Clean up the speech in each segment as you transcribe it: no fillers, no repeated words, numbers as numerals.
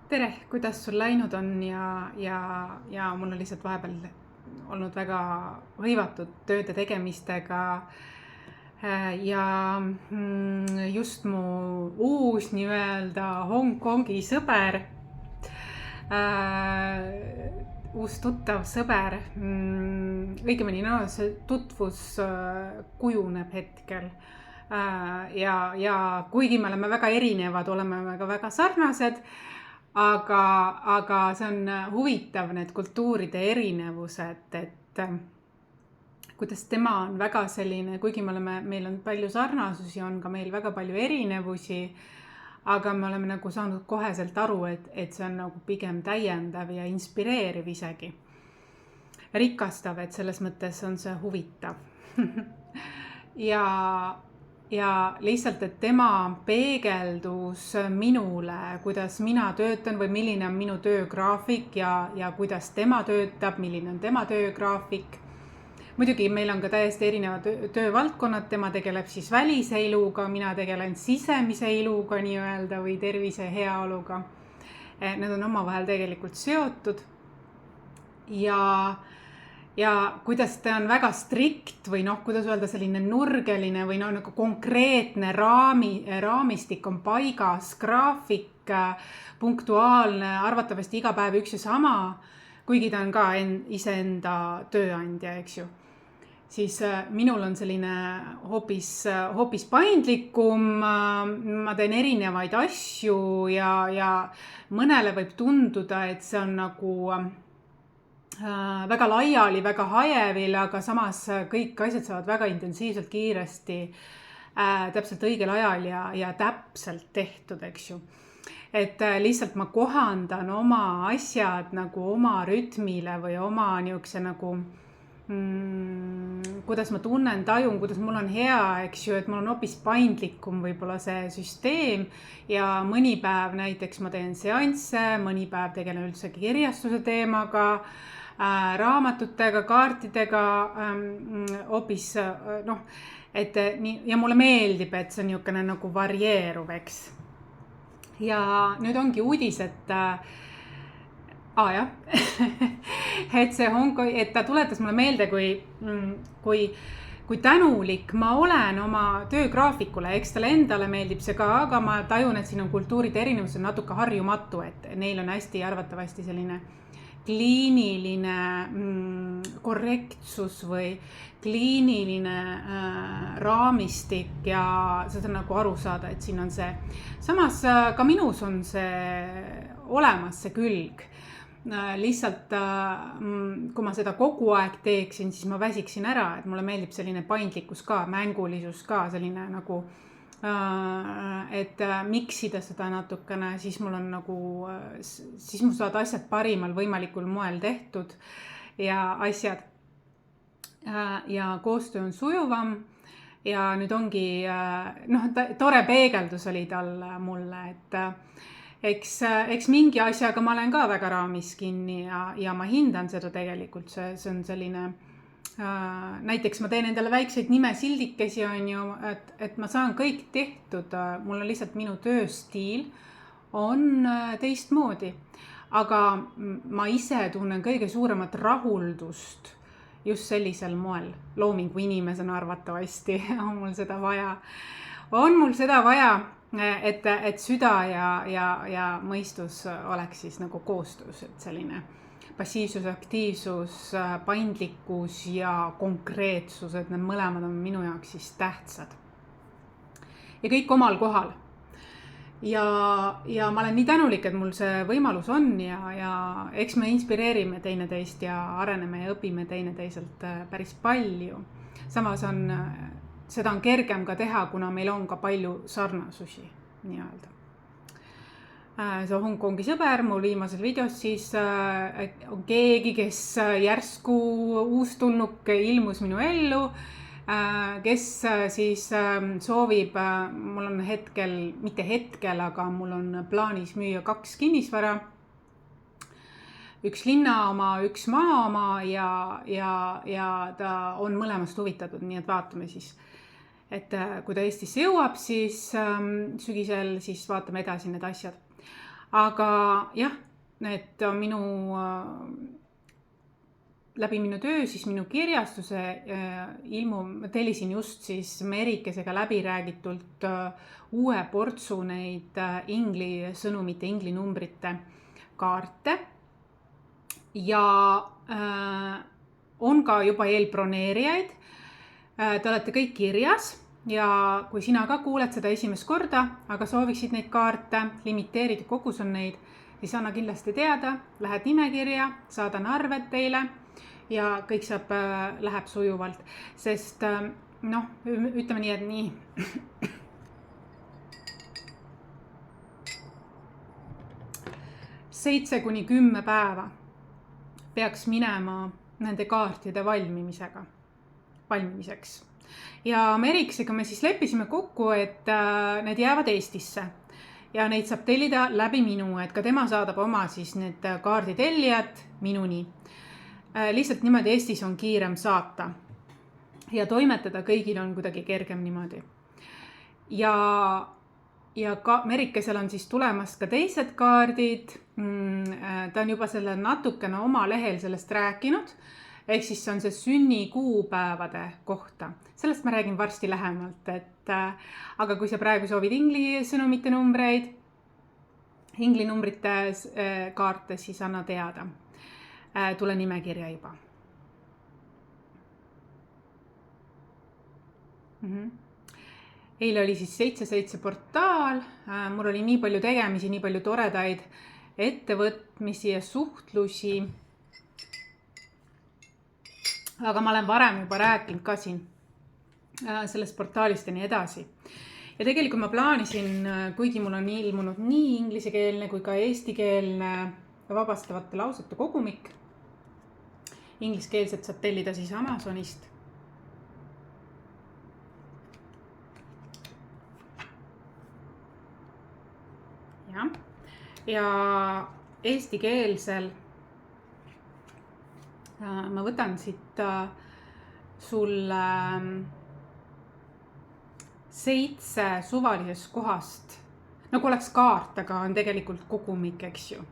Tere, kuidas sul läinud on ja mul on lihtsalt vahepeal olnud väga hõivatud tööde tegemistega. Ja just mu uus nii-öelda Hongkongi sõber, uus tuttav sõber, õigemini see tutvus kujuneb hetkel. Ja kuigi me oleme väga erinevad, oleme me ka väga sarnased, aga see on huvitav, need kultuuride erinevused, et kuidas tema on väga selline, kuigi meil on palju sarnasusi, on ka meil väga palju erinevusi, aga me oleme nagu saanud koheselt aru, et see on nagu pigem täiendav ja inspireeriv isegi. Rikastav, et selles mõttes on see huvitav. Ja lihtsalt, et tema peegeldus minule, kuidas mina töötan või milline on minu töögraafik ja kuidas tema töötab, milline on tema töögraafik. Muidugi meil on ka täiesti erinevad töövaldkonnad, tema tegeleb siis välise iluga, mina tegelen sisemise iluga nii-öelda või tervise heaoluga. Need on omavahel tegelikult seotud. Ja kuidas ta on väga strikt või kuidas öelda, selline nurgeline või nagu konkreetne raamistik on paigas, graafik, punktuaalne, arvatavasti iga päev üks ja sama, kuigi ta on ka iseenda tööandja, eks ju. Siis minul on selline hoopis paindlikum, ma teen erinevaid asju ja mõnele võib tunduda, et see on nagu väga laiali, väga hajevil, aga samas kõik asjad saavad väga intensiivselt kiiresti, täpselt õigel ajal ja täpselt tehtud, eks ju. Et lihtsalt ma kohandan oma asjad nagu oma rütmile või oma niisuguse nagu kuidas ma tunnen, tajun, kuidas mul on hea, eks ju, et mul on hoopis paindlikum võib-olla see süsteem ja mõni päev näiteks ma teen seansse, mõni päev tegelen üldse kirjastuse teemaga, raamatutega, kaartidega, hoopis et ja mulle meeldib, et see on niisugune nagu varieeruv, eks. Ja nüüd ongi uudis, et et see Hongkong, et ta tuletas mulle meelde, kui tänulik ma olen oma töögraafikule, eks talle endale meeldib see ka, aga ma tajun, et siin on kultuuride erinevus on natuke harjumatu, et neil on hästi arvatavasti selline kliiniline korrektsus või kliiniline raamistik ja seda nagu aru saada, et siin on see. Samas ka minus on see olemas, see külg. Lihtsalt kui ma seda kogu aeg teeksin, siis ma väsiksin ära, et mulle meeldib selline paindlikkus ka, mängulisus ka, selline nagu et miksida seda natukene, siis mul on nagu, siis mul saavad asjad parimal võimalikul moel tehtud ja asjad ja koostöö on sujuvam ja nüüd ongi, tore peegeldus oli tal mulle, et eks mingi asjaga ma olen ka väga raamis kinni ja ma hindan seda tegelikult, see on selline, näiteks ma teen endale väikseid nimesildikesi, on ju, et ma saan kõik tehtud, mul on lihtsalt minu tööstiil on teistmoodi, aga ma ise tunnen kõige suuremat rahuldust just sellisel moel, loomingu inimesena arvatavasti on mul seda vaja, et süda ja mõistus oleks siis nagu koostöös, et selline passiivsus, aktiivsus, paindlikkus ja konkreetsus, et need mõlemad on minu jaoks siis tähtsad. Ja kõik omal kohal. Ja ma olen nii tänulik, et mul see võimalus on ja eks me inspireerime teineteist ja areneme ja õpime teineteiselt päris palju. Samas seda on kergem ka teha, kuna meil on ka palju sarnasusi nii-öelda. See Hongkongi sõber, mul viimasel videos siis on keegi, kes järsku uustulnuk ilmus minu ellu, kes siis soovib, mul on mitte hetkel, aga mul on plaanis müüa 2 kinnisvara, üks linna oma, üks maa oma ja ta on mõlemast huvitatud, nii et vaatame siis. Et kui ta Eestisse jõuab, siis sügisel siis vaatame edasi need asjad. aga jah, et läbi minu töö siis minu kirjastuse ma tellisin just siis Merikesega läbiräägitult uue portsu neid ingli sõnumite, ingli numbrite kaarte ja on ka juba eelbroneerijaid. Te olete kõik kirjas ja kui sina ka kuuled seda esimest korda, aga sooviksid neid kaarte, limiteeritud kogus on neid, siis anna kindlasti teada, lähed nimekirja, saadan arved teile ja kõik läheb sujuvalt, sest ütleme nii, et nii. 7-10 päeva peaks minema nende kaartide valmimiseks. Ja Merikesega me siis leppisime kokku, et need jäävad Eestisse ja neid saab tellida läbi minu, et ka tema saadab oma siis need kaarditellijad minuni. Lihtsalt niimoodi Eestis on kiirem saata ja toimetada kõigil on kuidagi kergem niimoodi. Ja ka Merikesel on siis tulemas ka teised kaardid. Ta on juba selle natukene oma lehel sellest rääkinud, ehk siis see on see sünnikuupäevade kohta. Sellest ma räägin varsti lähemalt, aga kui sa praegu soovid ingli sõnumite numbreid, ingli numbrite kaarte, siis anna teada. Tule nimekirja juba. Eile oli siis 7 portaal, mul oli nii palju tegemisi, nii palju toredaid ettevõtmisi ja suhtlusi. Aga ma olen varem juba rääkinud ka siin sellest portaalist ja nii edasi. Ja tegelikult ma plaanisin, kuigi mul on ilmunud nii inglisekeelne kui ka eestikeelne vabastavate lausete kogumik. Ingliskeelset saab tellida siis Amazonist. Ja eestikeelsel ma võtan siit sulle 7 suvalisest kohast, nagu oleks kaart, aga on tegelikult kogumik, eks ju.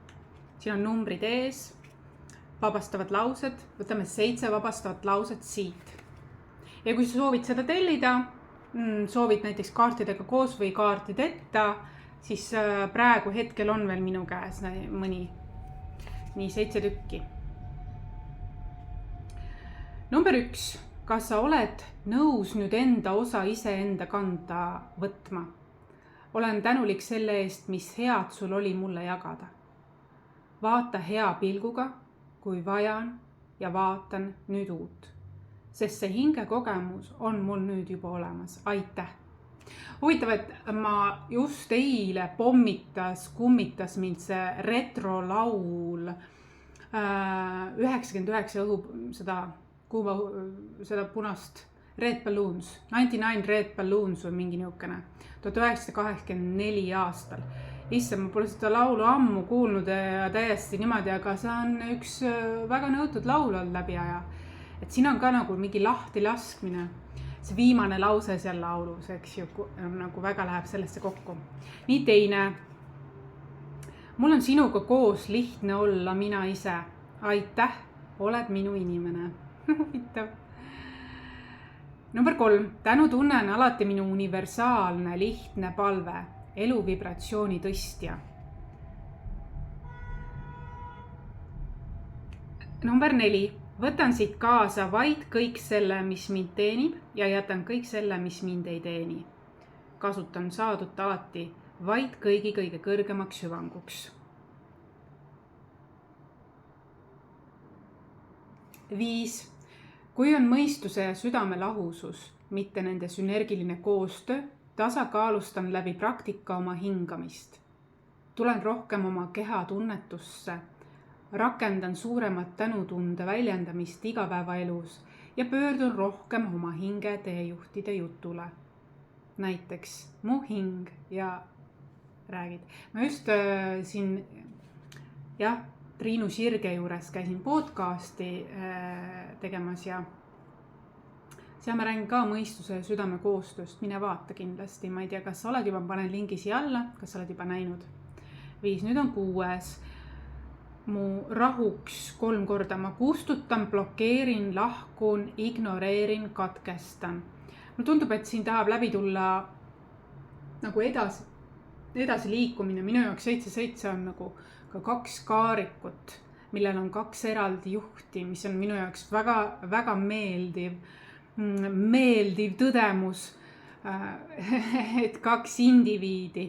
Siin on numbrid ees, vabastavad laused, võtame 7 vabastavat lauset siit. Ja kui sa soovid seda tellida, soovid näiteks kaartidega koos või kaartideta, siis praegu hetkel on veel minu käes mõni, nii 7 tükki. Number 1. Kas sa oled nõus nüüd enda osa iseenda kanda võtma? Olen tänulik selle eest, mis head sul oli mulle jagada. Vaata hea pilguga, kui vajan ja vaatan nüüd uut. Sest see hingekogemus on mul nüüd juba olemas. Aitäh! Huvitav, et ma just eile kummitas mind see retrolaul 99 seda punast Red Balloons, 99 Red Balloons või mingi niukene 1984 aastal. Issa, ma pole seda laulu ammu kuulnud ja täiesti niimoodi, aga see on üks väga nõutud laul olnud läbi aja. Et siin on ka nagu mingi lahti laskmine. See viimane lause seal laulus, eks ju, nagu väga läheb sellesse kokku. Nii teine. Mul on sinuga koos lihtne olla mina ise. Aitäh, oled minu inimene. Number 3. Tänu tunne on alati minu universaalne, lihtne palve, elu vibratsiooni tõstja. Number 4. Võtan siit kaasa vaid kõik selle, mis mind teenib ja jätan kõik selle, mis mind ei teeni. Kasutan saadut alati vaid kõige kõrgemaks hüvanguks. 5. Kui on mõistuse ja südame lahusus, mitte nende sünergiline koostöö, tasakaalustan läbi praktika oma hingamist. Tulen rohkem oma keha tunnetusse, rakendan suuremat tänutunde väljendamist igapäevaelus ja pöördun rohkem oma hinge teejuhtide jutule. Näiteks mu hing ja räägid. Ma just siin Triinu Sirge juures käisin podcasti tegemas ja seal ma räägin ka mõistuse ja südame koostööst. Mine vaata kindlasti, ma ei tea, kas sa oled juba, panen lingi siia alla, kas sa oled juba näinud. 5, nüüd on 6. Mu rahuks 3 korda, ma kustutan, blokeerin, lahkun, ignoreerin, katkestan. Mulle tundub, et siin tahab läbi tulla nagu edasi liikumine. Minu jaoks 7 on nagu ka 2 kaarikut, millel on 2 eraldi juhti, mis on minu jaoks väga meeldiv tõdemus, et 2 indiviidi,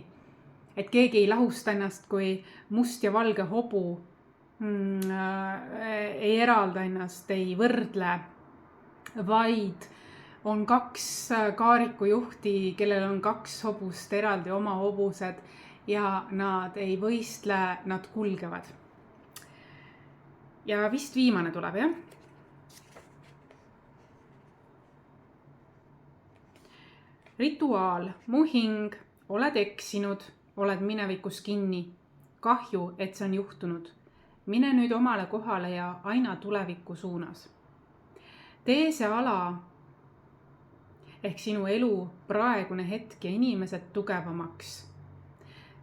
et keegi ei lahusta ennast kui must ja valge hobu, ei eralda ennast, ei võrdle, vaid on 2 kaarikujuhti, kellel on 2 hobust eraldi oma hobused ja nad ei võistle, nad kulgevad. Ja vist viimane tuleb, jah? Rituaal, mu hing, oled eksinud, oled minevikus kinni. Kahju, et see on juhtunud. Mine nüüd omale kohale ja aina tuleviku suunas. Tee see ala ehk sinu elu, praegune hetk ja inimesed tugevamaks.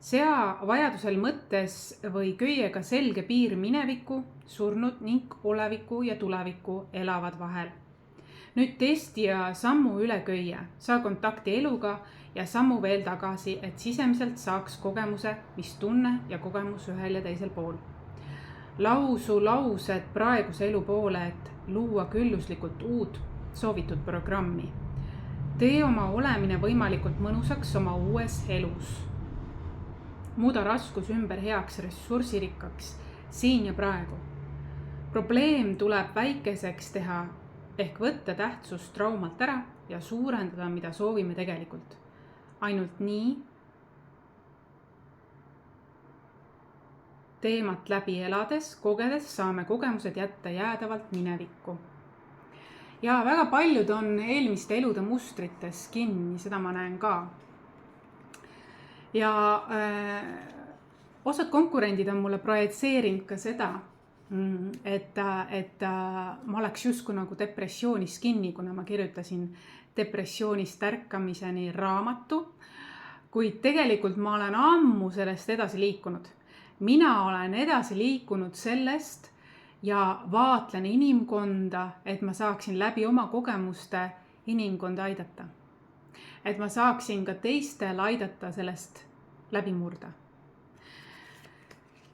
Sea vajadusel mõttes või köiega selge piir mineviku, surnud ning oleviku ja tuleviku elavad vahel. Nüüd testi ja sammu üle köie, saa kontakti eluga ja sammu veel tagasi, et sisemiselt saaks kogemuse, mis tunne ja kogemus ühel ja teisel pool. Lausu laused praeguse elu poole, et luua külluslikult uut soovitud programmi. Tee oma olemine võimalikult mõnusaks oma uues elus. Muuda raskus ümber heaks ressursirikkaks, siin ja praegu. Probleem tuleb väikeseks teha, ehk võtta tähtsust traumalt ära ja suurendada, mida soovime tegelikult. Ainult nii teemat läbi elades, kogedes saame kogemused jätta jäädavalt minevikku. Ja väga paljud on eelmiste elude mustrites kinni, seda ma näen ka. Ja osad konkurendid on mulle projitseerinud ka seda, et ma oleks justkui nagu depressioonis kinni, kuna ma kirjutasin depressioonist ärkamiseni raamatu, kuid tegelikult ma olen ammu sellest edasi liikunud. Mina olen edasi liikunud sellest ja vaatlen inimkonda, et ma saaksin läbi oma kogemuste inimkonda aidata. Et ma saaksin ka teistel aidata sellest läbi murda.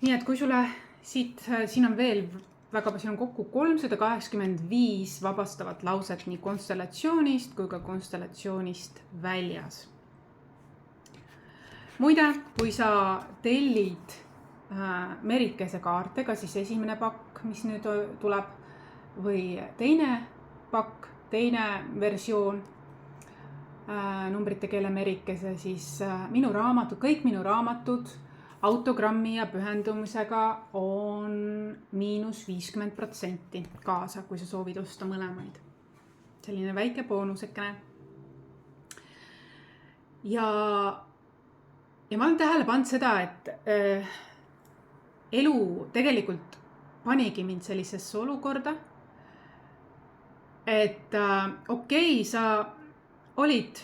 Nii et kui sulle siin on veel siin on kokku 385 vabastavat lauset nii konstellatsioonist kui ka konstellatsioonist väljas. Muide, kui sa tellid merikese kaartega, siis esimene pakk, mis nüüd tuleb, või teine pakk, teine versioon, numbrite keele merikese, siis kõik minu raamatud autogrammi ja pühendumisega on –50% kaasa, kui sa soovid osta mõlemaid. Selline väike boonusekene. Ja ma olen tähele pannud seda, et elu tegelikult panigi mind sellisesse olukorda, et okei, sa olid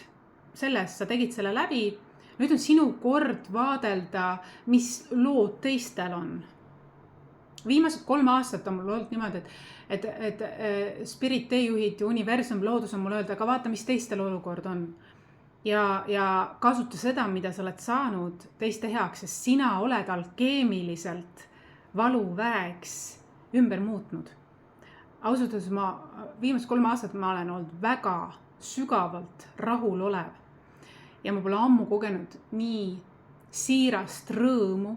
selles, sa tegid selle läbi, nüüd on sinu kord vaadelda, mis lood teistel on. Viimased 3 aastat on mul olnud niimoodi, et spirit, teejuhid ja universum, loodus on mul öelda, aga vaata, mis teistel olukord on. Ja kasuta seda, mida sa oled saanud teiste heaks, sest sina oled alkeemiliselt valuväeks ümber muutnud. Ausalt öeldes viimased 3 aastat ma olen olnud väga sügavalt rahul olev. Ja ma pole ammu kogenud nii siirast rõõmu,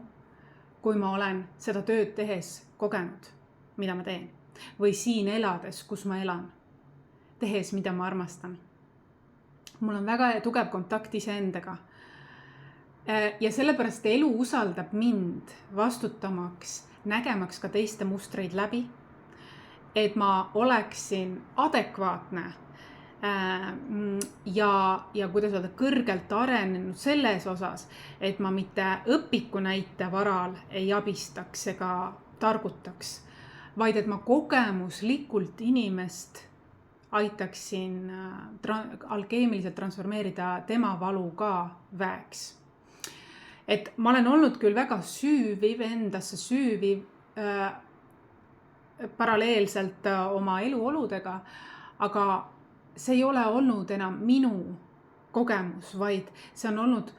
kui ma olen seda tööd tehes kogenud, mida ma teen. Või siin elades, kus ma elan, tehes, mida ma armastan. Mul on väga tugev kontakt iseendaga. Ja sellepärast elu usaldab mind vastutamaks, nägemaks ka teiste mustreid läbi, et ma oleksin adekvaatne ja kuidas öelda, kõrgelt arenenud selles osas, et ma mitte õpiku näite varal ei abistaks ega targutaks, vaid et ma kogemuslikult inimest aitaksin alkeemiliselt transformeerida tema valu ka väeks. et ma olen olnud küll väga süüviv, endasse süüviv paralleelselt oma eluoludega, aga see ei ole olnud enam minu kogemus, vaid see on olnud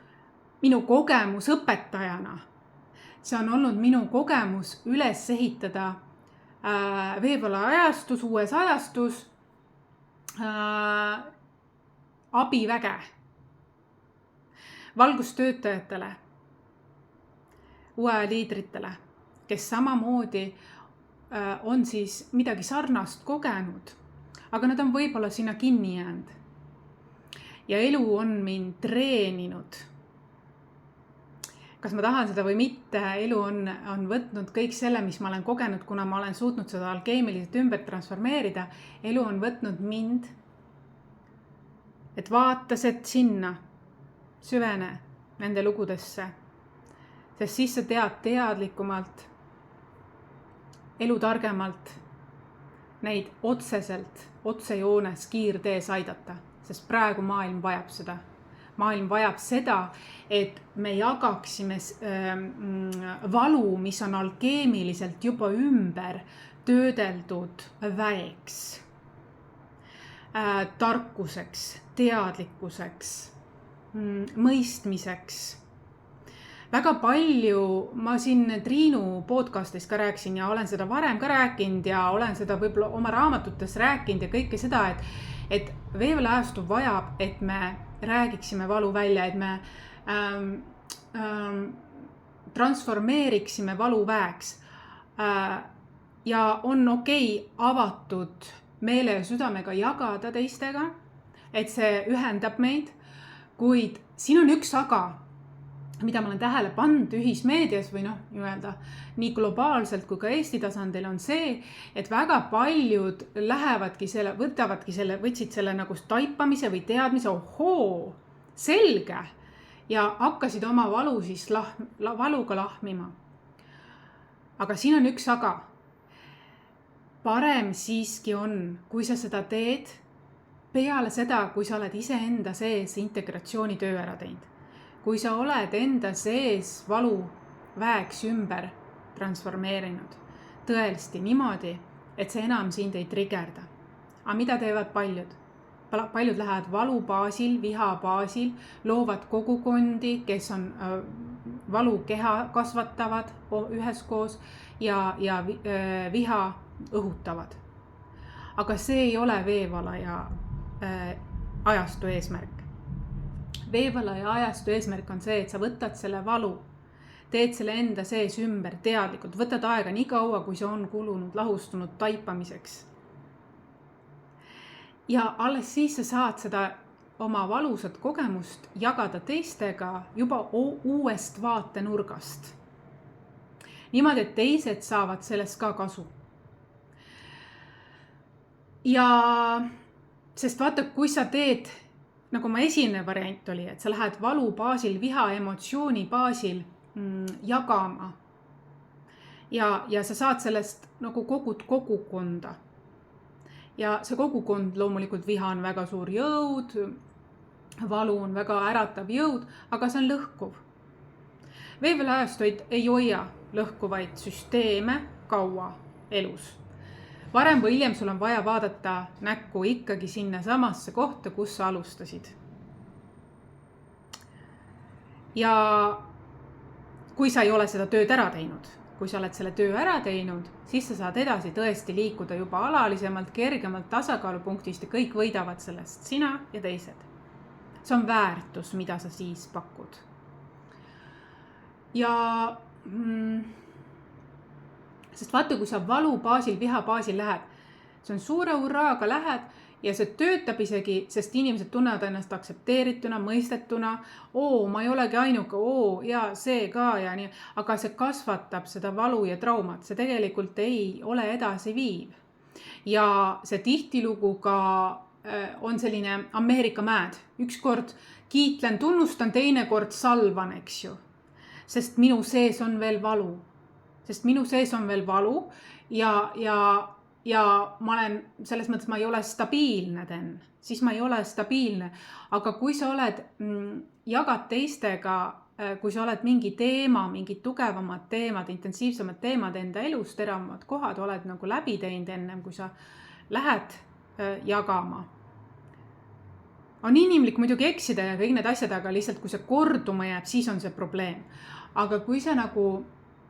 minu kogemus õpetajana. See on olnud minu kogemus üles ehitada Veevala ajastus, uues ajastus abiväge valgustöötajatele, uue aja liidritele, kes samamoodi on siis midagi sarnast kogenud, aga nad on võib-olla sinna kinni jäänud. Ja elu on mind treeninud. Kas ma tahan seda või mitte, elu on võtnud kõik selle, mis ma olen kogenud, kuna ma olen suutnud seda alkeemiliselt ümber transformeerida. Elu on võtnud mind, et vaatasid sinna, süvene nende lugudesse, sest siis sa tead teadlikumalt, elu targemalt neid otseselt, otsejoones, kiirtees aidata, sest praegu maailm vajab seda. Maailm vajab seda, et me jagaksime valu, mis on alkeemiliselt juba ümber töödeldud väeks, tarkuseks, teadlikkuseks, mõistmiseks. Väga palju, ma siin Triinu podcastis ka rääkisin ja olen seda varem ka rääkinud ja olen seda võib-olla oma raamatutes rääkinud ja kõike seda, et Veevala ajastu vajab, et me räägiksime valu välja, et me transformeeriksime valu väeks. Ja on avatud meele ja südamega jagada teistega, et see ühendab meid, kuid siin on üks aga, mida ma olen tähele pannud ühismeedias või nii globaalselt kui ka Eesti tasandil on see, et väga paljud võtsid selle nagu taipamise või teadmise, ohoo, selge, ja hakkasid oma valu siis valuga lahmima. Aga siin on üks aga. Parem siiski on, kui sa seda teed peale seda, kui sa oled iseenda sees integratsioonitöö ära teinud. Kui sa oled enda sees valu väeks ümber transformeerinud, tõesti niimoodi, et see enam sind ei trigerda. Aga mida teevad paljud? Paljud lähevad valu baasil, viha baasil, loovad kogukondi, kes on valukeha kasvatavad üheskoos ja viha õhutavad. Aga see ei ole Veevala ja ajastu eesmärk. Veevala ja ajastu eesmärk on see, et sa võtad selle valu, teed selle enda sees ümber teadlikult, võtad aega nii kaua, kui see on kulunud, lahustunud taipamiseks. Ja alles siis sa saad seda oma valusat kogemust jagada teistega juba uuest vaatenurgast. Niimoodi, et teised saavad sellest ka kasu. Ja sest vaata, kui sa teed, nagu ma esimene variant oli, et sa lähed valu baasil, viha emotsiooni baasil jagama. Ja sa saad sellest nagu kogukonda. Ja see kogukond loomulikult viha on väga suur jõud, valu on väga äratav jõud, aga see on lõhkuv. Veevala ajastu ei hoia lõhkuvaid süsteeme kaua elus. Varem või hiljem sul on vaja vaadata näkku ikkagi sinna samasse kohta, kus sa alustasid. Ja kui sa ei ole seda tööd ära teinud, kui sa oled selle töö ära teinud, siis sa saad edasi tõesti liikuda juba alalisemalt, kergemalt tasakaalupunktist ja kõik võidavad sellest, sina ja teised. See on väärtus, mida sa siis pakud. Ja sest vaata, kui sa valu baasil, viha baasil lähed, see on suure hurraaga lähed ja see töötab isegi, sest inimesed tunnevad ennast aksepteerituna, mõistetuna, ma ei olegi ainuke, ja see ka ja nii, aga see kasvatab seda valu ja traumat, see tegelikult ei ole edasi viiv. Ja see tihtilugu ka on selline Ameerika mad, ükskord kiitlen, tunnustan, teine kord salvan, eks ju, sest minu sees on veel valu. Sest minu sees on veel valu ja ma olen, selles mõttes ma ei ole stabiilne siis ma ei ole stabiilne. Aga kui sa oled, jagad teistega kui sa oled mingi teema, mingid tugevamad teemad, intensiivsemad teemad enda elus, teravamad kohad oled nagu läbi teinud ennem, kui sa lähed jagama. On inimlik muidugi eksida ja kõik need asjad, aga lihtsalt kui see korduma jääb, siis on see probleem. Aga kui sa nagu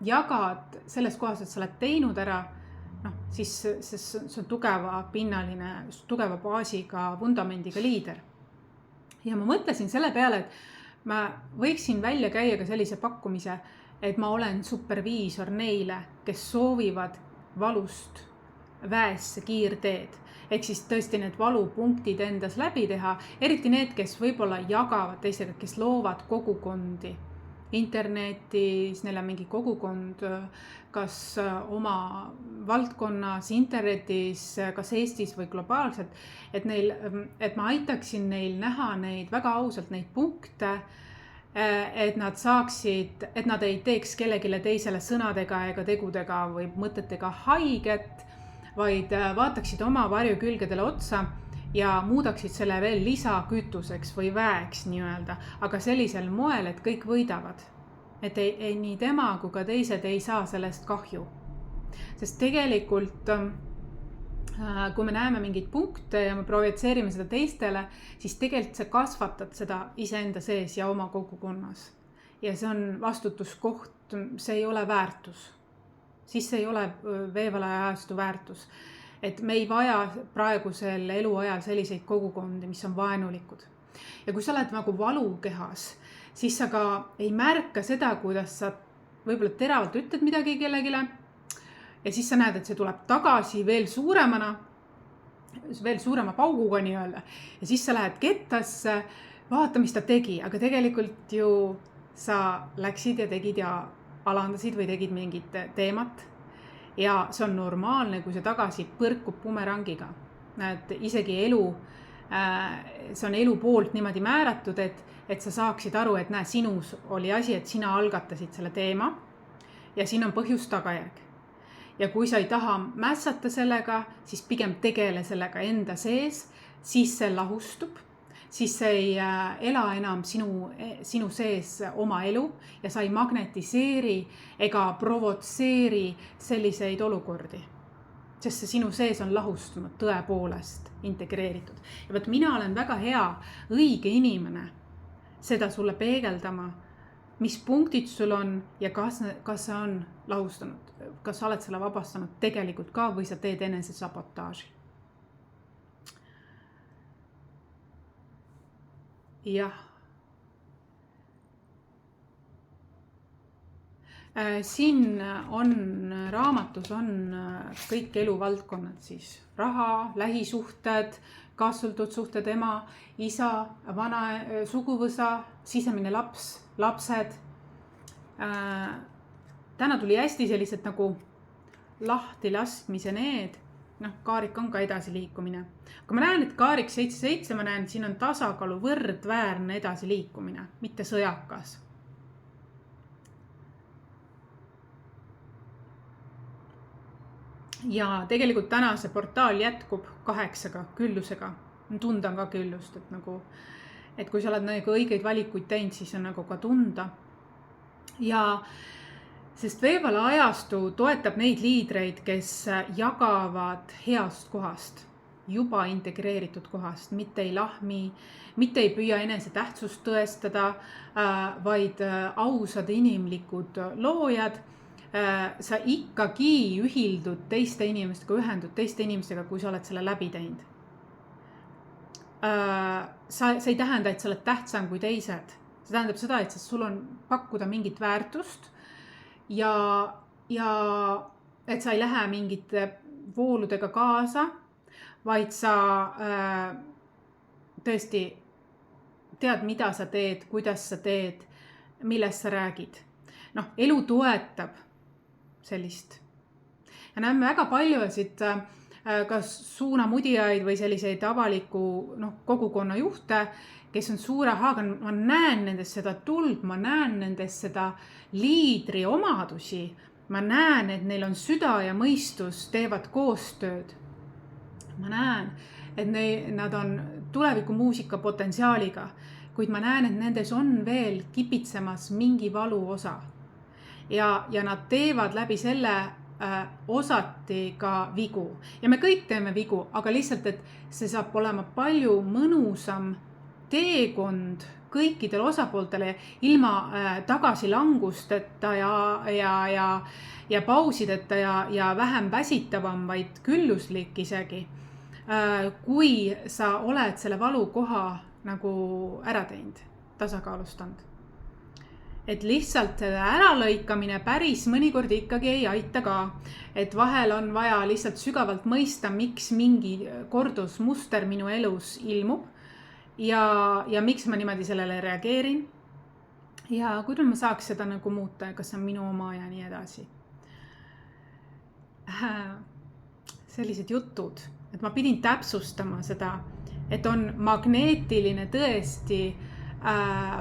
jagad selles kohas, et sa oled teinud ära, siis see on tugeva pinnaline, tugeva baasiga, vundamendiga liider. Ja ma mõtlesin selle peale, et ma võiksin välja käia ka sellise pakkumise, et ma olen superviisor neile, kes soovivad valust väesse kiirteed. Ehk siis tõesti need valupunktid endas läbi teha, eriti need, kes võib-olla jagavad teistega, kes loovad kogukondi internetis, neil on mingi kogukond, kas oma valdkonnas, internetis, kas Eestis või globaalselt, et ma aitaksin neil näha neid väga ausalt neid punkte, et nad ei teeks kellegile teisele sõnadega ega tegudega või mõtetega haiget, vaid vaataksid oma varjukülgedele otsa ja muudaksid selle veel lisakütuseks või väeks nii-öelda, aga sellisel moel, et kõik võidavad. Et nii tema kui ka teised ei saa sellest kahju. Sest tegelikult, kui me näeme mingid punkte ja me projitseerime seda teistele, siis tegelikult sa kasvatad seda iseenda sees ja oma kogukonnas. Ja see on vastutuskoht, see ei ole väärtus. Siis see ei ole veevalajajastu väärtus. Et me ei vaja praegusel eluajal selliseid kogukondi, mis on vaenulikud. Ja kui sa oled nagu valukehas, siis sa ka ei märka seda, kuidas sa võib-olla teravalt ütled midagi kellegile ja siis sa näed, et see tuleb tagasi veel suuremana, veel suurema pauguga nii-öelda. Ja siis sa lähed kettasse, vaata, mis ta tegi, aga tegelikult ju sa läksid ja tegid ja alandasid või tegid mingit teemat. Ja see on normaalne, kui see tagasi põrkub bumerangiga. Et isegi see on elu poolt niimoodi määratud, et sa saaksid aru, et sinus oli asi, et sina algatasid selle teema ja siin on põhjus tagajärg. Ja kui sa ei taha mässata sellega, siis pigem tegele sellega enda sees, siis see lahustub, siis sa ei ela enam sinu sees oma elu ja sa ei magnetiseeri ega provotseeri selliseid olukordi. Sest see sinu sees on lahustunud tõepoolest integreeritud. Ja võt mina olen väga hea, õige inimene seda sulle peegeldama, mis punktid sul on ja kas sa on lahustanud, kas sa oled selle vabastanud tegelikult ka või sa teed enese sabotaaži. Jah. Siin raamatus on kõik eluvaldkonnad siis raha, lähisuhted, kaassuldud suhted, ema, isa, vana suguvõsa, sisemine laps, lapsed. Täna tuli hästi sellised nagu lahti laskmise need. Kaarik on ka edasiliikumine. Kui ma näen, et kaarik 7-7, ma näen, et siin on tasakaalu võrdväärne edasiliikumine, mitte sõjakas. Ja tegelikult täna see portaal jätkub 8 küllusega. Tunda on ka küllust, et kui sa oled nagu õigeid valikuid teinud, siis on nagu ka tunda. Ja sest veevala ajastu toetab neid liidreid, kes jagavad heast kohast, juba integreeritud kohast, mitte ei lahmi, mitte ei püüa enese tähtsust tõestada, vaid ausad inimlikud loojad. Sa ikkagi ühildud teiste inimestega, ühendud teiste inimestega, kui sa oled selle läbi teinud. See ei tähenda, et sa oled tähtsam kui teised. See tähendab seda, et sul on pakkuda mingit väärtust ja et sa ei lähe mingite vooludega kaasa, vaid sa tõesti tead, mida sa teed, kuidas sa teed, millest sa räägid. Elu toetab sellist. Ja näeme väga paljusid kas suunamudijaid või selliseid avaliku kogukonna juhte, kes on suure haaga, ma näen nendes seda tuld, ma näen nendes seda liidri omadusi, ma näen, et neil on süda ja mõistus, teevad koostööd. Ma näen, et nad on tuleviku muusika potentsiaaliga. kuid ma näen, et nendes on veel kipitsemas mingi valuosa. Ja nad teevad läbi selle osati ka vigu. Ja me kõik teeme vigu, aga lihtsalt, et see saab olema palju mõnusam teekond kõikidele osapooltele ilma tagasilangusteta ja pausideta ja vähem väsitavam, vaid külluslik isegi, kui sa oled selle valukoha nagu ära teinud, tasakaalustanud. Et lihtsalt äralõikamine päris mõnikord ikkagi ei aita ka, et vahel on vaja lihtsalt sügavalt mõista, miks mingi kordusmuster minu elus ilmub ja miks ma niimoodi sellele reageerin ja kuidas ma saaks seda nagu muuta ja kas see on minu oma ja nii edasi. Sellised jutud, et ma pidin täpsustama seda, et on magneetiline tõesti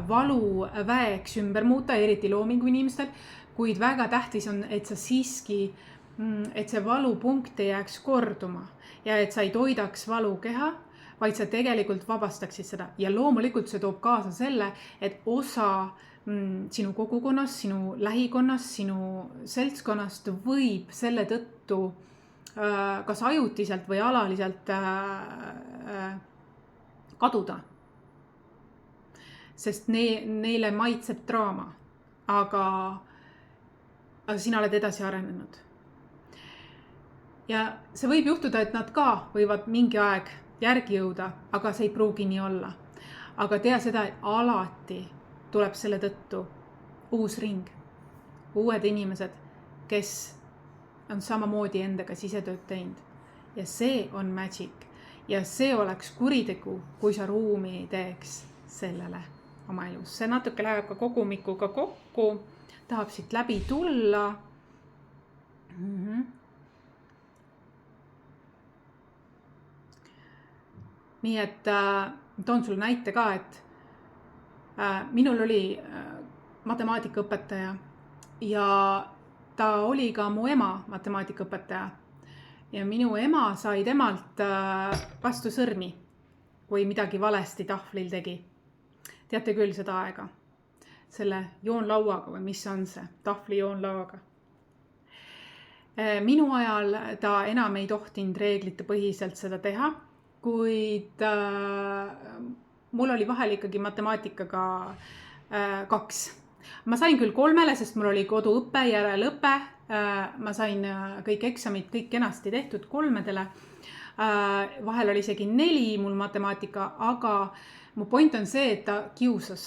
valu väeks ümber muuta, eriti loomingu inimestel, kuid väga tähtis on, et sa siiski, et see valupunkt ei jääks korduma ja et sa ei toidaks valukeha, vaid sa tegelikult vabastaksid seda. Ja loomulikult see toob kaasa selle, et osa sinu kogukonnast, sinu lähikonnast, sinu seltskonnast võib selle tõttu kas ajutiselt või alaliselt kaduda. Sest neile maitseb draama, aga sina oled edasi arenenud. Ja see võib juhtuda, et nad ka võivad mingi aeg järgi jõuda, aga see ei pruugi nii olla. Aga tea seda, et alati tuleb selle tõttu uus ring, uued inimesed, kes on samamoodi endaga sisetööd teinud. Ja see on magic. Ja see oleks kuritegu, kui sa ruumi ei teeks sellele oma elus. See natuke läheb ka kogumikuga kokku, tahab siit läbi tulla. Nii et toon sulle näite ka, et minul oli matemaatikaõpetaja ja ta oli ka mu ema matemaatikaõpetaja. Ja minu ema sai temalt vastu sõrmi, kui midagi valesti tahvlil tegi. Teate küll seda aega, selle joonlauaga või mis on see, tahvli joonlauaga. Minu ajal ta enam ei tohtinud reeglite põhiselt seda teha, kuid mul oli vahel ikkagi matemaatikaga 2. Ma sain küll 3, sest mul oli koduõppe, järelõppe, ma sain kõik eksamid, kõik kenasti tehtud 3-dele. Vahel oli isegi 4 mul matemaatika, aga mu point on see, et ta kiusas.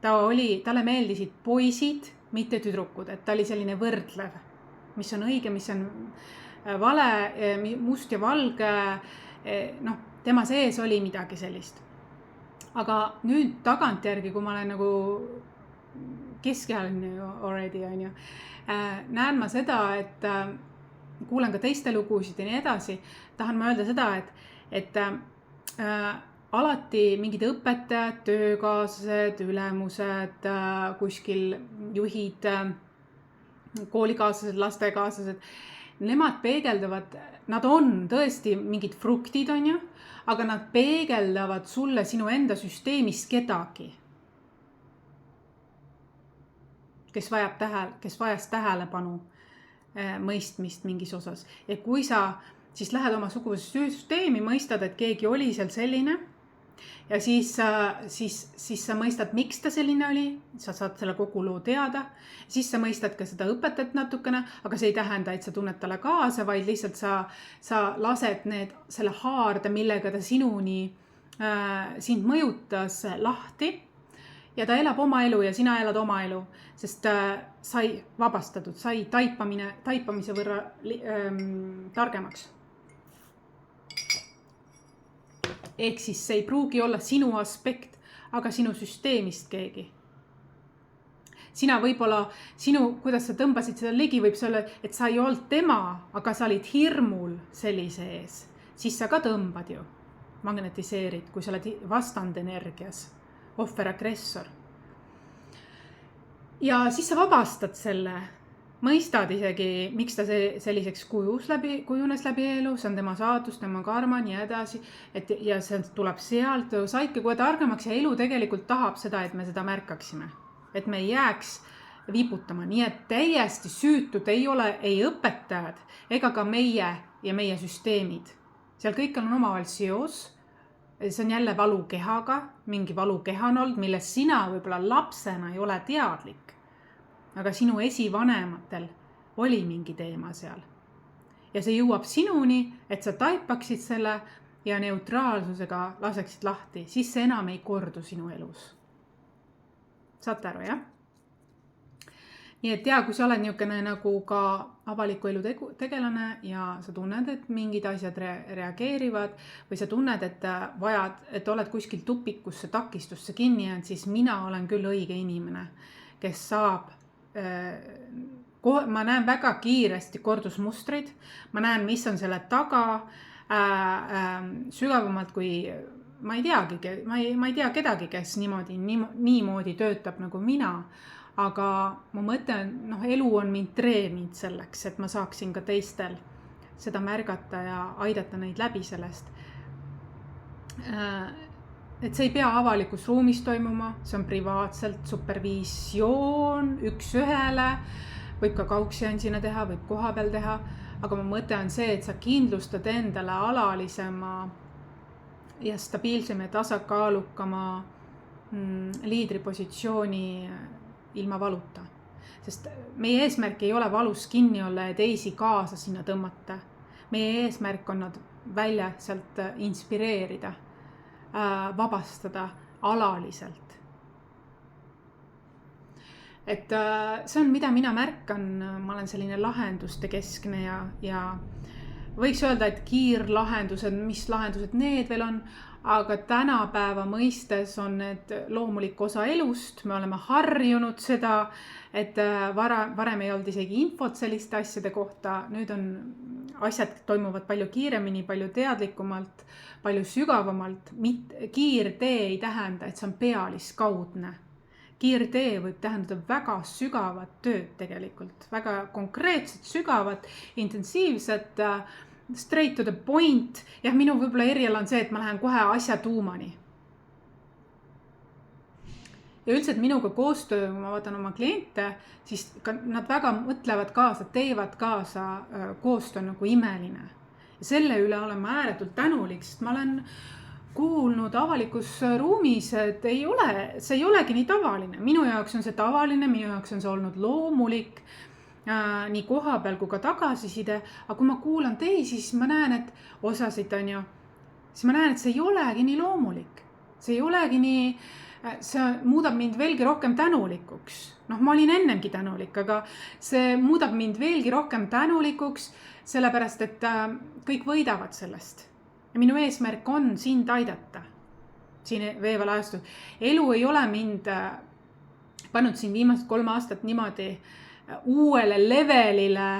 Talle meeldisid poisid, mitte tüdrukud, et ta oli selline võrdlev, mis on õige, mis on vale, must ja valge, tema sees oli midagi sellist. Aga nüüd tagantjärgi, kui ma olen nagu keskealine already, näen ma seda, et kuulen ka teiste lugusid ja nii edasi, tahan ma öelda seda, et alati mingid õpetajad, töökaaslased, ülemused, kuskil juhid, koolikaaslased, lastekaaslased, nemad peegeldavad, nad on tõesti mingid fruktid, aga nad peegeldavad sulle sinu enda süsteemist kedagi, kes vajas tähelepanu mõistmist mingis osas. Ja kui sa siis lähed oma suguvõsüsteemi, mõistad, et keegi oli seal selline ja siis sa mõistad, miks ta selline oli, sa saad selle kogu loo teada, siis sa mõistad ka seda õpetajat natukene, aga see ei tähenda, et sa tunned talle kaasa, vaid lihtsalt sa lased selle haarde, millega ta sind mõjutas lahti ja ta elab oma elu ja sina elad oma elu, sest sai vabastatud, sai taipamise võrra targemaks. Ehk siis see ei pruugi olla sinu aspekt, aga sinu süsteemist keegi. Sina võib-olla, kuidas sa tõmbasid seda ligi, võib see olla, et sa ei olnud tema, aga sa olid hirmul sellise ees. Siis sa ka tõmbad ju, magnetiseerid, kui sa oled vastandenergias, ohver-agressor. Ja siis sa vabastad selle mõistad isegi, miks ta selliseks kujunes läbi elu, see on tema saatus, tema karma, nii edasi, ja see tuleb sealt, saidki kohe targemaks ja elu tegelikult tahab seda, et me seda märkaksime, et me ei jääks viputama, nii et täiesti süütud ei ole ei õpetajad ega ka meie ja meie süsteemid. Seal kõik on omavahel seos, see on jälle valukehaga, mingi valukeha on olnud, millest sina võib-olla lapsena ei ole teadlik. Aga sinu esivanematel oli mingi teema seal. Ja see jõuab sinuni, et sa taipaksid selle ja neutraalsusega laseksid lahti, siis see enam ei kordu sinu elus. Saate aru, jah? Nii et kui sa oled niisugune nagu ka avaliku elu tegelane ja sa tunned, et mingid asjad reageerivad või sa tunned, et oled kuskil tupikusse, takistusse kinni jäänud, siis mina olen küll õige inimene, kes saab ma näen väga kiiresti kordusmustrid, ma näen, mis on selle taga sügavamalt kui ma ei tea kedagi, kes niimoodi töötab nagu mina, aga ma mõtlen, elu on mind treeninud selleks, et ma saaksin ka teistel seda märgata ja aidata neid läbi sellest. Et see ei pea avalikus ruumis toimuma, see on privaatselt, supervisioon, üks ühele, võib ka kaugseansina teha, võib koha peal teha, aga ma mõte on see, et sa kindlustad endale alalisema ja stabiilsema ja tasakaalukama liidripositsiooni ilma valuta. Sest meie eesmärk ei ole valus kinni olla ja teisi kaasa sinna tõmmata. Meie eesmärk on nad välja sealt inspireerida. Vabastada alaliselt. Et see on, mida mina märkan, ma olen selline lahenduste keskne ja võiks öelda, et kiirlahendused, mis lahendused need veel on, aga tänapäeva mõistes on need loomulik osa elust, me oleme harjunud seda, et varem ei olnud isegi infot selliste asjade kohta, nüüd on asjad toimuvad palju kiiremini, palju teadlikumalt, palju sügavamalt. Kiirtee ei tähenda, et see on pealiskaudne. Kiirtee võib tähendada väga sügavat tööd tegelikult, väga konkreetset, sügavat, intensiivset, straight to the point. Ja minu võib-olla eriala on see, et ma lähen kohe asja tuumani. Ja üldse, et minuga koostöö, kui ma vaatan oma kliente, siis nad väga mõtlevad kaasa, teevad kaasa koostöö nagu imeline. Ja selle üle olen ma ääretult tänulik, sest ma olen kuulnud avalikus ruumis, et see ei olegi nii tavaline. Minu jaoks on see tavaline, minu jaoks on see olnud loomulik, nii koha peal kui ka tagasiside. Aga kui ma kuulan teisi, siis ma näen, et osasid on ju, siis ma näen, et see ei olegi nii loomulik. See ei olegi nii... See muudab mind veelgi rohkem tänulikuks. Ma olin ennemgi tänulik, aga see muudab mind veelgi rohkem tänulikuks, sellepärast, et kõik võidavad sellest. Ja minu eesmärk on sind aidata. Siin veeval ajastud. Elu ei ole mind pannud siin viimased 3 aastat niimoodi uuele levelile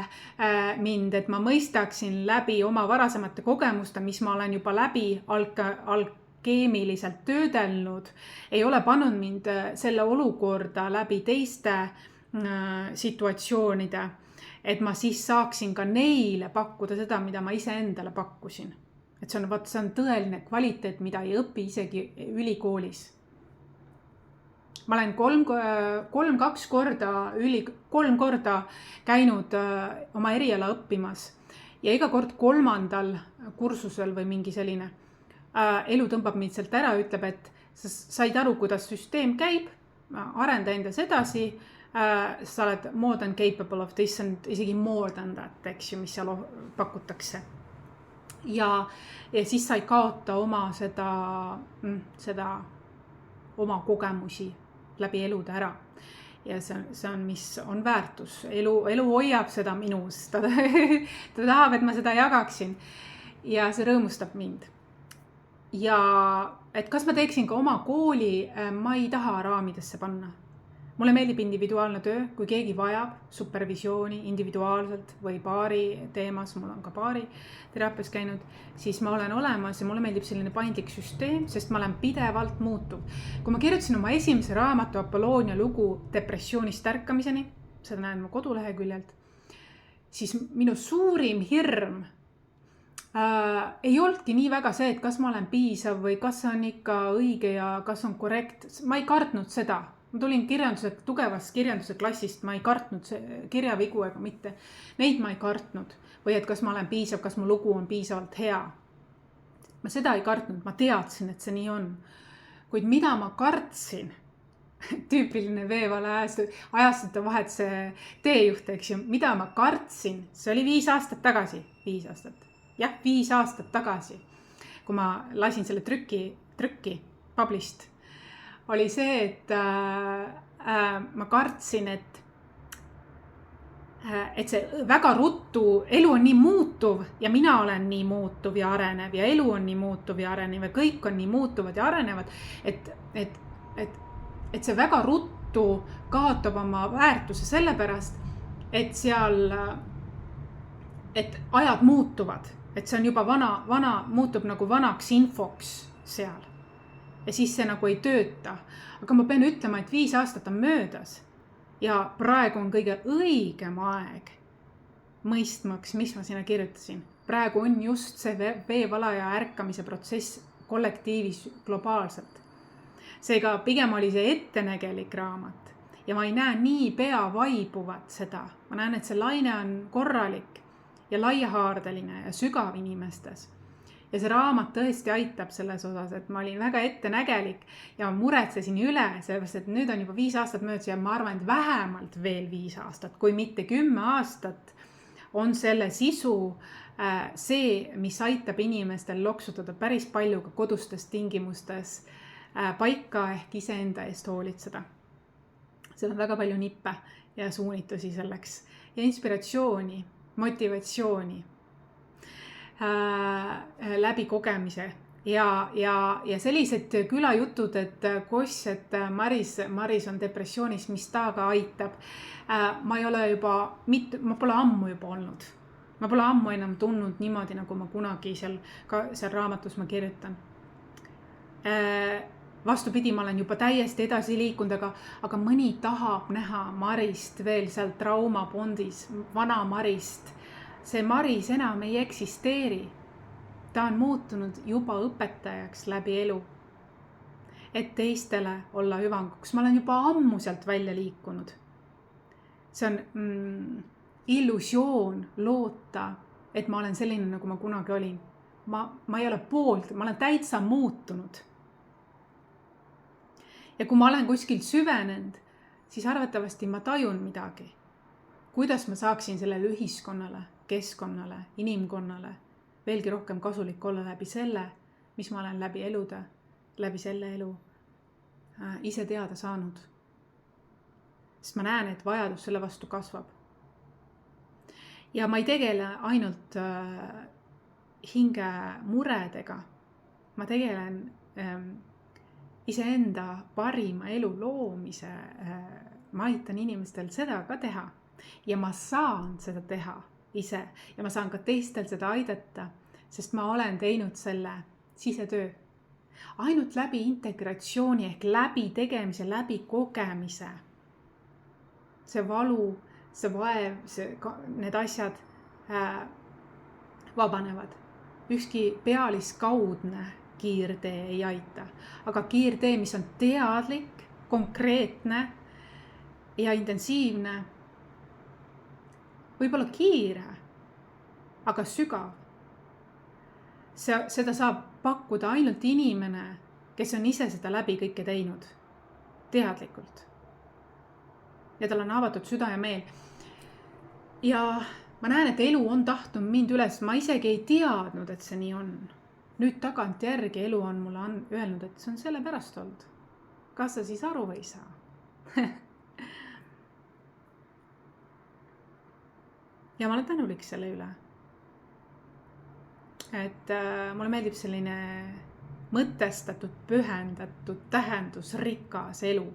mind, et ma mõistaksin läbi oma varasemate kogemuste, mis ma olen juba läbi keemiliselt töödelnud, ei ole pannud mind selle olukorda läbi teiste situatsioonide, et ma siis saaksin ka neile pakkuda seda, mida ma ise endale pakkusin. Et see on tõeline kvaliteet, mida ei õpi isegi ülikoolis. Ma olen 3 korda käinud oma eriala õppimas ja iga kord 3. kursusel või mingi selline elu tõmbab mind sealt ära, ütleb, et sa said aru, kuidas süsteem käib, arenda endas edasi, sa oled more than capable of this and isegi more than that, eks ju, mis seal pakutakse. Ja siis sa ei kaota oma seda oma kogemusi läbi elude ära. Ja see on, mis on väärtus. Elu hoiab seda minus. Ta tahab, et ma seda jagaksin. Ja see rõõmustab mind. Ja et kas ma teeksin ka oma kooli, ma ei taha raamidesse panna. Mulle meeldib individuaalne töö, kui keegi vajab supervisiooni individuaalselt või paari teemas, mul on ka paari teraapias käinud, siis ma olen olemas ja mulle meeldib selline paindlik süsteem, sest ma olen pidevalt muutuv. Kui ma kirjutasin oma esimese raamatu Apollonia lugu depressioonist ärkamiseni, seda näen mu koduleheküljelt, siis minu suurim hirm ei olnudki nii väga see, et kas ma olen piisav või kas see on ikka õige ja kas on korrekt. Ma ei kartnud seda. Ma tulin tugevast kirjanduse klassist, ma ei kartnud kirjavigu ega mitte. Neid ma ei kartnud. Või et kas ma olen piisav, kas mu lugu on piisavalt hea. Ma seda ei kartnud, ma teadsin, et see nii on. Kuid mida ma kartsin, tüüpiline veevala ajastute vahetuse teejuht, eks ju, mida ma kartsin, see oli 5 aastat tagasi, 5 aastat. Jah, 5 aastat tagasi, kui ma lasin selle trükki published, oli see, et ma kartsin, et see väga ruttu, elu on nii muutuv ja mina olen nii muutuv ja arenev ja elu on nii muutuv ja arenev ja kõik on nii muutuvad ja arenevad, et see väga ruttu kaotab oma väärtuse sellepärast, et et ajad muutuvad. Et see on juba vana, muutub nagu vanaks infoks seal. Ja siis see nagu ei tööta. Aga ma pean ütlema, et 5 aastat on möödas. Ja praegu on kõige õigem aeg mõistmaks, mis ma sinna kirjutasin. Praegu on just see veevalaja ärkamise protsess kollektiivis globaalselt. Seega pigem oli see ettenägelik raamat. Ja ma ei näe nii pea vaibuvat seda. Ma näen, et see laine on korralik ja laiahaardeline ja sügav inimestes. Ja see raamat tõesti aitab selles osas, et ma olin väga ettenägelik ja muretsesin üle, sellepärast, et nüüd on juba 5 aastat möödas ja ma arvan, et vähemalt veel 5 aastat, kui mitte 10 aastat on selle sisu see, mis aitab inimestel loksutada päris palju ka kodustes tingimustes paika ehk iseenda eest hoolitseda. Seal on väga palju nippe ja suunitusi selleks ja inspiratsiooni, motivatsiooni läbi kogemise ja sellised külajutud, et Koss, et Maris on depressioonis, mis ta ka aitab. Ma ei ole ma pole ammu juba olnud. Ma pole ammu enam tundnud niimoodi, nagu ma kunagi seal raamatus ma kirjutan. Vastupidi, ma olen juba täiesti edasi liikunud, aga mõni tahab näha Marist veel seal traumapondis, vana Marist. See Maris enam ei eksisteeri. Ta on muutunud juba õpetajaks läbi elu. Et teistele olla hüvanguks. Ma olen juba ammu sealt välja liikunud. See on illusioon loota, et ma olen selline, nagu ma kunagi olin. Ma ei ole poolt, ma olen täitsa muutunud. Ja kui ma olen kuskil süvenenud, siis arvatavasti ma tajun midagi. Kuidas ma saaksin sellele ühiskonnale, keskkonnale, inimkonnale veelgi rohkem kasulik olla läbi selle, mis ma olen läbi selle elu ise teada saanud. Sest ma näen, et vajadus selle vastu kasvab. Ja ma ei tegele ainult hinge muredega. Ma tegelen iseenda parima elu loomise. Ma aitan inimestel seda ka teha. Ja ma saan seda teha ise. Ja ma saan ka teistel seda aidata, sest ma olen teinud selle sisetöö. Ainult läbi integratsiooni ehk läbi tegemise, läbi kogemise. See valu, see vaev, need asjad vabanevad. Ükski pealiskaudne kiirtee ei aita. Aga kiirtee, mis on teadlik, konkreetne ja intensiivne, võib-olla kiire, aga sügav. Seda saab pakkuda ainult inimene, kes on ise seda läbi kõike teinud. Teadlikult. Ja tal on avatud süda ja meel. Ja ma näen, et elu on tahtnud mind üles. Ma isegi ei teadnud, et see nii on. Nüüd tagant järgi elu on mulle öelnud, et see on selle pärast olnud. Kas sa siis aru ei saa? Ja ma olen tänulik selle üle. Et mulle meeldib selline mõtestatud, pühendatud, tähendusrikas elu.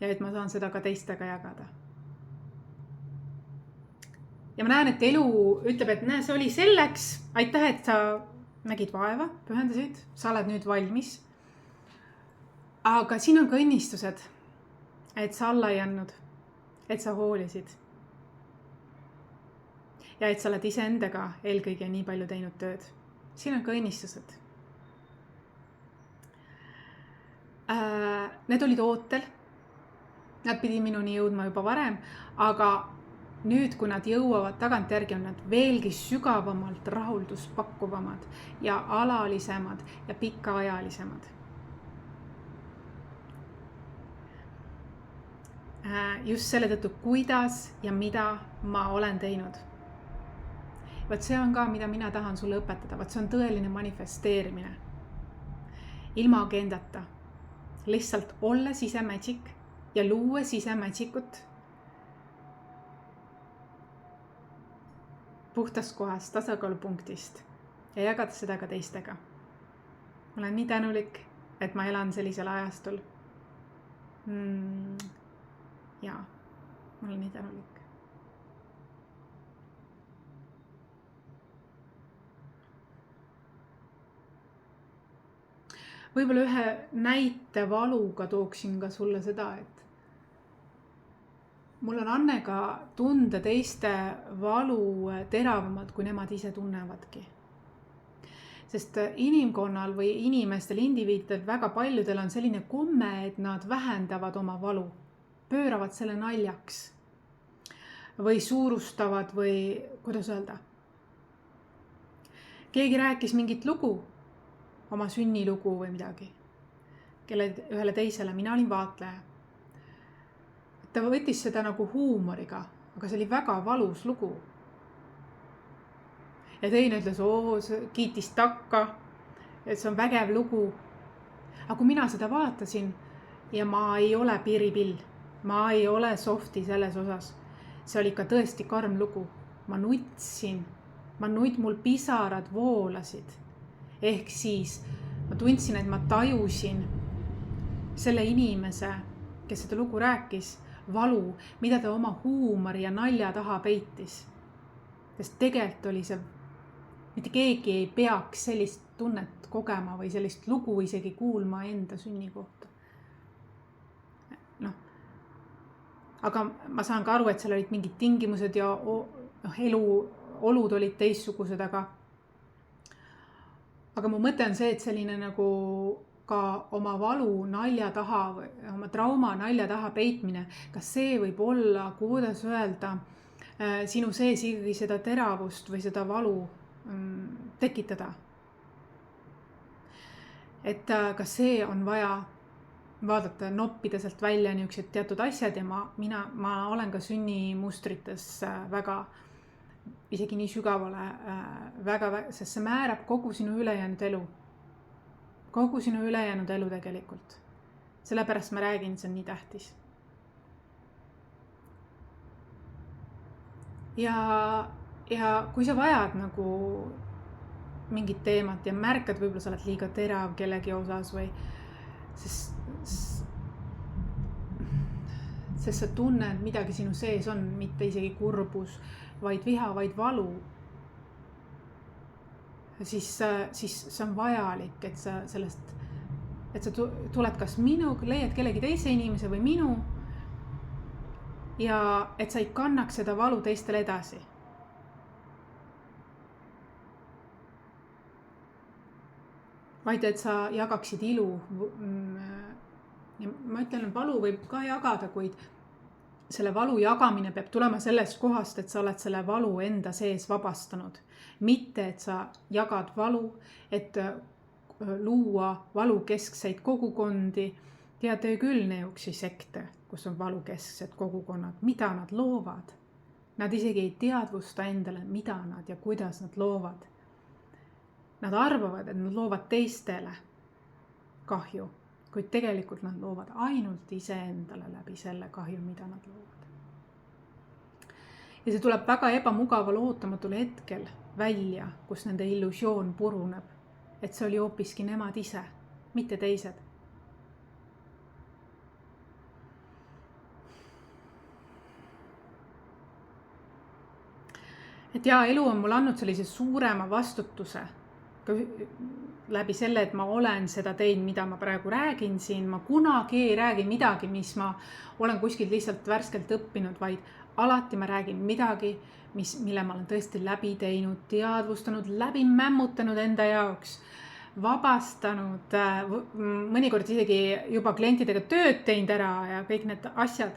Ja et ma saan seda ka teistega jagada. Ja ma näen, et elu ütleb, et näe, see oli selleks. Aitäh, et sa nägid vaeva, pühendasid. Sa oled nüüd valmis. Aga siin on ka õnnistused. et sa alla ei andnud, et sa hoolisid. Ja et sa oled iseendaga eelkõige nii palju teinud tööd. Siin on ka õnnistused. Need olid ootel. Nad pidi minuni jõudma juba varem, aga nüüd, kui nad jõuavad tagantjärgi, on nad veelgi sügavamalt rahulduspakuvamad ja alalisemad ja pikaajalisemad. Just selle tõttu, kuidas ja mida ma olen teinud. Vaat see on ka, mida mina tahan sulle õpetada. Vaat see on tõeline manifesteerimine. Ilma agendata. Lihtsalt olles ise magic ja luues ise magic'ut puhtast kohast, tasakaalupunktist ja jagada seda ka teistega. Ma olen nii tänulik, et ma elan sellisel ajastul. Jaa, ma olen nii tänulik. Võib-olla ühe näite valuga tooksin ka sulle seda, et mul on anne ka tunda teiste valu teravamalt, kui nemad ise tunnevadki. Sest inimkonnal või inimestel, indiviididel, väga paljudel on selline komme, et nad vähendavad oma valu, pööravad selle naljaks või suurustavad või kuidas öelda. Keegi rääkis mingit lugu, oma sünnilugu või midagi, ühele teisele, mina olin vaatleja. Ta võttis seda nagu huumoriga, aga see oli väga valus lugu. Ja teine ütles, kiitis takka, et see on vägev lugu. Aga kui mina seda vaatasin ja ma ei ole piripill, ma ei ole softi selles osas, see oli ikka tõesti karm lugu. Ma nutsin, mul pisarad voolasid. Ehk siis ma tundsin, et ma tajusin selle inimese, kes seda lugu rääkis, valu, mida ta oma huumori ja nalja taha peitis. Sest tegelikult oli see, mitte keegi ei peaks sellist tunnet kogema või sellist lugu isegi kuulma enda sünni kohta. Aga ma saan ka aru, et seal olid mingid tingimused ja olud olid teistsugused, aga mu mõte on see, et selline nagu ka oma valu nalja taha või oma trauma nalja taha peitmine, kas see võib olla, kuidas öelda, sinu sees ikkagi seda teravust või seda valu tekitada. Et kas see on vaja vaadata, noppida sealt välja niisugused teatud asjad ja ma olen ka sünnimustrites väga isegi nii sügavale, sest see määrab kogu sinu ülejäänud elu. Kogu sinu ülejäänud elu tegelikult. Sellepärast ma räägin, see on nii tähtis. Ja kui sa vajad nagu mingit teemat ja märkad, võib-olla sa oled liiga terav kellegi osas või sest sa tunned midagi sinu sees on, mitte isegi kurbus, vaid viha, vaid valu, siis see on vajalik, et sa tuled kas leiad kellegi teise inimese või minu ja et sa ei kannaks seda valu teistele edasi. Vaid et sa jagaksid ilu. Ja ma ütlen, et valu võib ka jagada, kuid selle valu jagamine peab tulema sellest kohast, et sa oled selle valu enda sees vabastanud. Mitte, et sa jagad valu, et luua valukeskseid kogukondi. Teate küll neuksi sekte, kus on valukesksed kogukonnad, mida nad loovad. Nad isegi ei teadvusta endale, mida nad ja kuidas nad loovad. Nad arvavad, et nad loovad teistele kahju, kuid tegelikult nad loovad ainult iseendale läbi selle kahju, mida nad loovad. Ja see tuleb väga ebamugaval ootamatul hetkel välja, kus nende illusioon puruneb, et see oli hoopiski nemad ise, mitte teised. Et elu on mulle andnud sellise suurema vastutuse ka läbi selle, et ma olen seda teinud, mida ma praegu räägin siin, ma kunagi ei räägi midagi, mis ma olen kuskilt lihtsalt värskelt õppinud, vaid alati ma räägin midagi, mille ma olen tõesti läbi teinud, teadvustanud, läbi mämmutanud enda jaoks, vabastanud, mõnikord isegi juba klientidega tööd teinud ära ja kõik need asjad.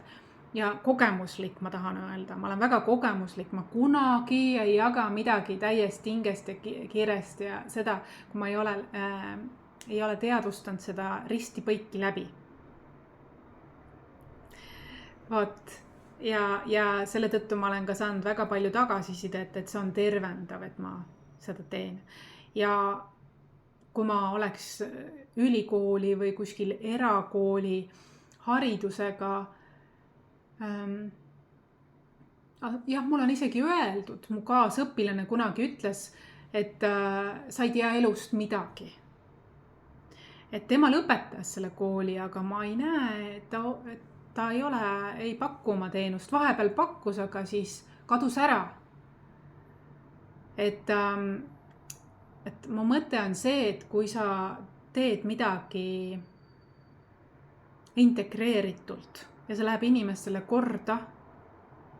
Ja kogemuslik, ma tahan öelda, ma olen väga kogemuslik, ma kunagi ei jaga midagi täiesti hingest ja kiiresti ja seda, kui ma ei ole teadvustanud seda risti põiki läbi. Vot. Ja selle tõttu ma olen ka saanud väga palju tagasisidet, et see on tervendav, et ma seda teen. Ja kui ma oleks ülikooli või kuskil erakooli haridusega, jah, mul on isegi öeldud, mu kaasõpilane kunagi ütles, et sa ei tea elust midagi. Et tema lõpetas selle kooli, aga ma ei näe, et ta ei pakku oma teenust. Vahepeal pakkus, aga siis kadus ära. Et mu mõte on see, et kui sa teed midagi integreeritult ja see läheb inimestele korda,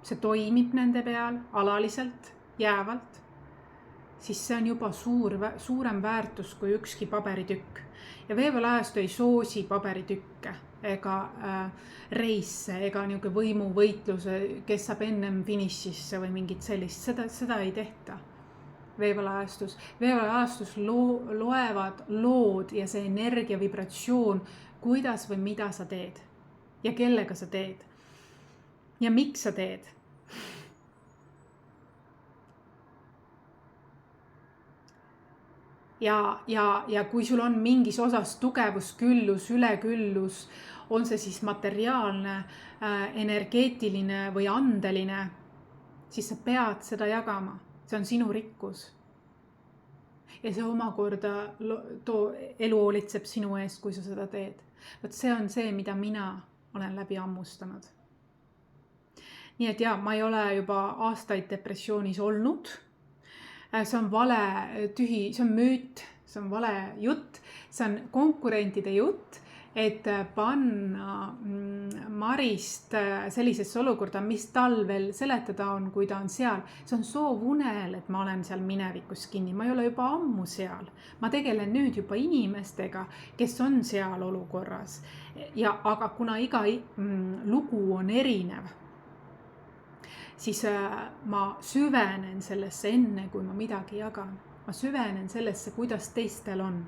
see toimib nende peal alaliselt, jäävalt, siis see on juba suurem väärtus kui ükski paberitükk. Ja veevalaajastu ei soosi paberitükke ega reisse ega niisugune võimuvõitluse, kes saab ennem finišisse või mingit sellist. Seda ei tehta veevalajastus. Veevalajastus loevad lood ja see energia vibratsioon, kuidas või mida sa teed ja kellega sa teed ja miks sa teed. Ja kui sul on mingis osas tugevusküllus, üleküllus, on see siis materiaalne, energeetiline või andeline, siis sa pead seda jagama. See on sinu rikkus. Ja see omakorda elu hoolitseb sinu eest, kui sa seda teed. Võt see on see, mida mina olen läbi ammustanud. Nii et ma ei ole juba aastaid depressioonis olnud. See on vale tühi, see on müüt, see on vale jutt, see on konkurentide jutt, et panna Marist sellisesse olukorda, mis tal veel seletada on, kui ta on seal. See on soovunel, et ma olen seal minevikus kinni, ma ei ole juba ammu seal. Ma tegelen nüüd juba inimestega, kes on seal olukorras. Aga kuna iga lugu on erinev, siis ma süvenen sellesse enne, kui ma midagi jagan. Ma süvenen sellesse, kuidas teistel on.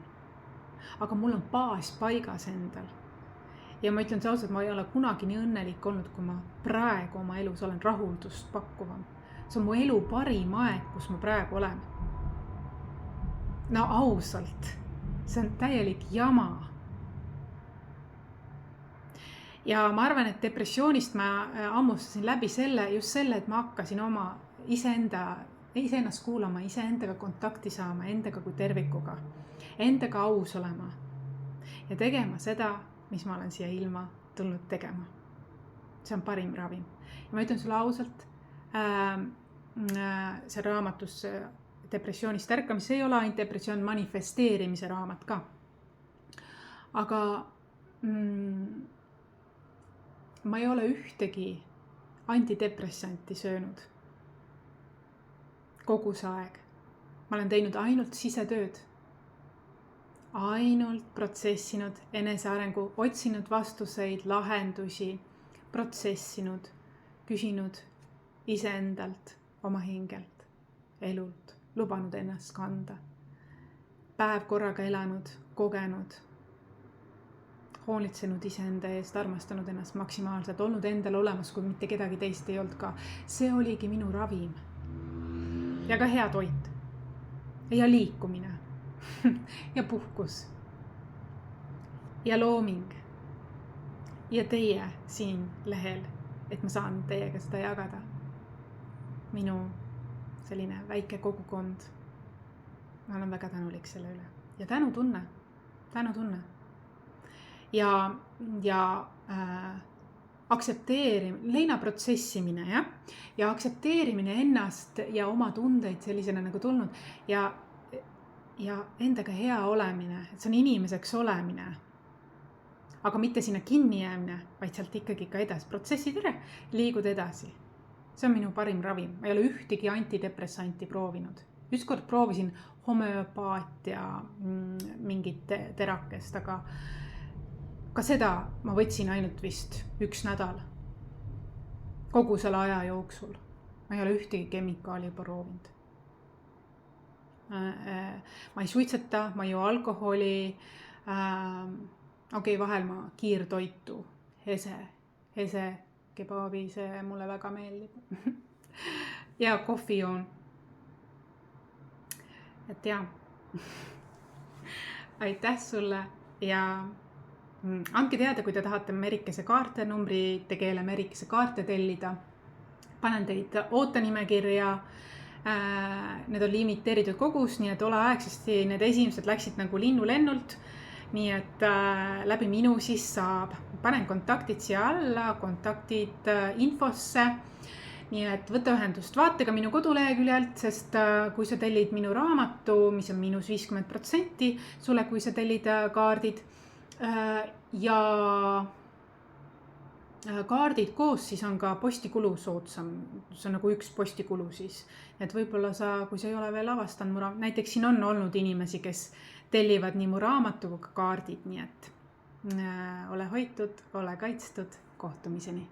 Aga mul on baas paigas endal. Ja ma ütlen see ausalt, ma ei ole kunagi nii õnnelik olnud, kui ma praegu oma elus olen rahuldust pakkuvam. See on mu elu parim aeg, kus ma praegu olen. No ausalt, see on täielik jama. Ja ma arvan, et depressioonist ma ammustasin läbi just selle, et ma hakkasin oma iseennast kuulama, iseendaga kontakti saama, endaga kui tervikuga, endaga aus olema ja tegema seda, mis ma olen siia ilma tulnud tegema. See on parim ravim. Ja ma ütlen sulle ausalt, see raamatus depressioonist ärkamist, see ei ole ainult depressioon, manifesteerimise raamat ka. Aga ma ei ole ühtegi antidepressanti söönud kogu see aeg. Ma olen teinud ainult sisetööd. Ainult protsessinud enesearengu, otsinud vastuseid, lahendusi, protsessinud, küsinud iseendalt, oma hingelt, elult, lubanud ennast kanda. Päev korraga elanud, kogenud, hoolitsenud iseenda eest, armastanud ennast maksimaalselt, olnud endal olemas, kui mitte kedagi teist ei olnud ka. See oligi minu ravim. Ja ka hea toit. Ja liikumine. Ja puhkus. Ja looming. Ja teie siin lehel, et ma saan teiega seda jagada. Minu selline väike kogukond. Ma olen väga tänulik selle üle. Ja tänutunne. Ja aktsepteerimine, leina protsessimine ja aktsepteerimine ennast ja oma tundeid sellisena nagu tulnud ja ja endaga hea olemine, et see on inimeseks olemine. Aga mitte sinna kinni jäämine, vaid sealt ikkagi ka edasi. Protsessid ära, liigud edasi. See on minu parim ravim. Ma ei ole ühtegi antidepressanti proovinud. Ükskord proovisin homöopaatia mingit terakest, aga ka seda ma võtsin ainult vist 1 nädal. Kogu selle aja jooksul. Ma ei ole ühtegi kemikaali juba proovinud. Ma ei suitseta, ma ei joo alkoholi. Okei, vahel ma kiirtoitu, hese, kebaabi, see mulle väga meeldib. Ja kohvi joon. Et jaa. Aitäh sulle ja andke teada, kui te tahate Amerikese kaarte, numbrite keele Amerikese kaarte tellida. Panen teid ootenimekirja. Need on limiteeritud kogus, nii et ole aegsasti need esimesed läksid nagu linnulennult. Nii et läbi minu siis saab. Panen kontaktid siia alla, kontaktid infosse. Nii et võta ühendust, vaata ka minu koduleheküljelt, sest kui sa tellid minu raamatu, mis on -50% sulle, kui sa tellid kaardid ja kaardid koos, siis on ka postikulu soodsam. See on nagu 1 postikulu siis. Et võib-olla kui sa ei ole veel avastanud näiteks siin on olnud inimesi, kes tellivad nii mu raamatu kui ka kaardid, nii et ole hoitud, ole kaitstud, kohtumiseni.